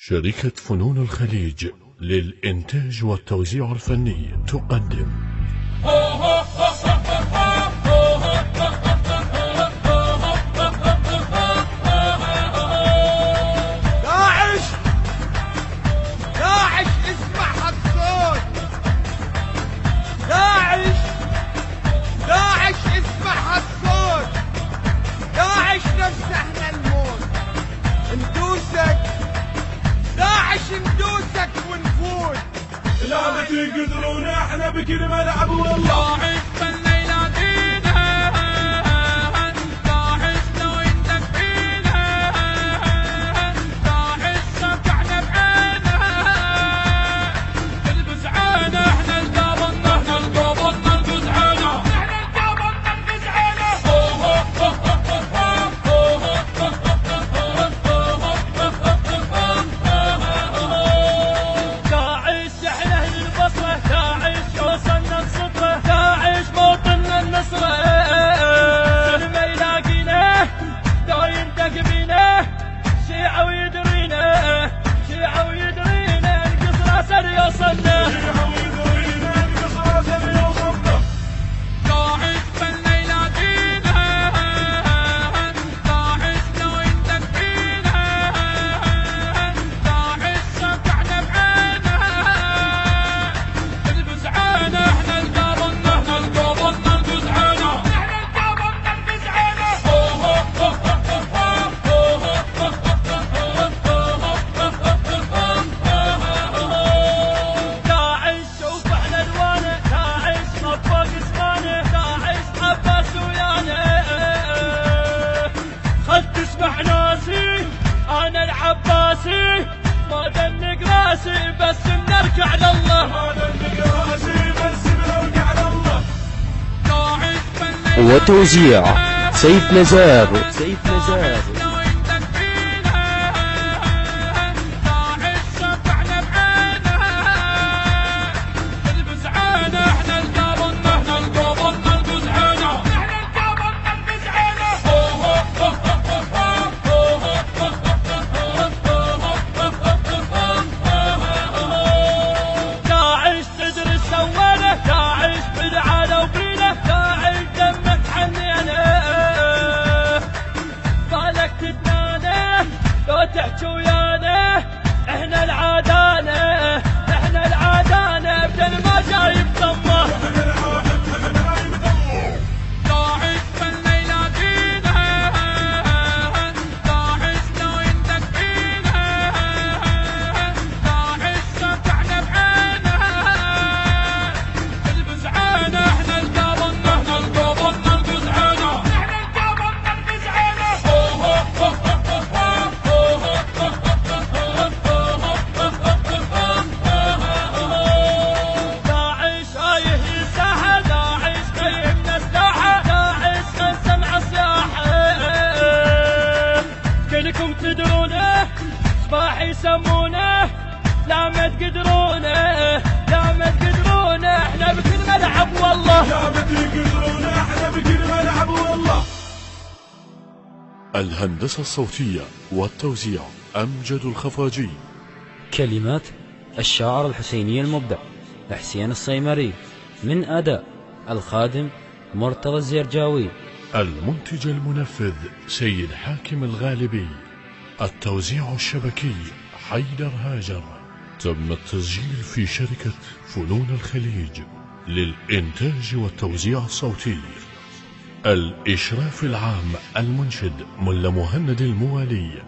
شركة فنون الخليج للإنتاج والتوزيع الفني تقدم داعش اسمع هالصوت. داعش اسمع هالصوت. داعش نفسه احنا الموت. ندوسك داعش، ندوسك ونفوت. لا تقدرون احنا بكل ملعب والله. داعش بالليلة دينا، داعش لو انك فينا، داعش سكعنا بعينا، نلبس عينا احنا القابلنا، احنا القابلنا نلبس عينا، احنا القابلنا نلبس عينا. داعش احنا اهل البصرة، داعش وصلنا الصدرة، داعش موطننا النصرة. ما يلاقينا لو يندق بينا، شيعة ويدرينا، شيعة ويدرينا، القصر اسد يوصلنا. داعش بالليلة دينا، داعش لو يندق بينا، داعش سكعنا بعينا، نلبس عينا احنا القابلنا، احنا القابلنا نلبس عينا، احنا القابلنا نلبس عينا. داعش شوف احنا الوانه، داعش مطبق اسمانه، داعش عباس ويانا. خل تسمع ناسي انا العباسي، ما دنق راسي بس بنرجع لله، ما دنق راسي بس بنرجع لله. داعش بالليل وتوزيع سيف نزار. لو عندك فينا، داعش سكعنا بعينا، نلبس عينا احنا القابلنا، احنا القابلنا نلبس عينا، احنا القابلنا نلبس عينا. داعش تدري سوينا، داعش بالعالة وبينا، داعش دمك حنينا، بالك تدنانا لو تحكي ويانا، احنا العادانة، احنا العادانة بدل ما جايب ضمه. داعش بالليلة دينا، داعش لو يندق فينا، داعش سكعنا بعينا، نلبس عينا احنا القابلنا، احنا القابلنا نلبس عينا، احنا القابلنا نلبس عينا. داعش هايه الساحة، داعش قيمنا سلاحة، داعش خنسمع صياحة. كلكم تدرونه صباح يسمونه، لا ما تقدرونه، لا ما تقدرونه، احنا بكل ملعب والله. لا تقدرون احنا بكل ملعب والله. الهندسة الصوتية والتوزيع أمجد الخفاجي. كلمات الشاعر الحسيني المبدع حسين الصيمري، من أداء الخادم مرتضى الزرجاوي. المنتج المنفذ سيد حاكم الغالبي. التوزيع الشبكي حيدر هاجر. تم التسجيل في شركة فنون الخليج للإنتاج والتوزيع الصوتي. الإشراف العام المنشد ملا مهند الموالي.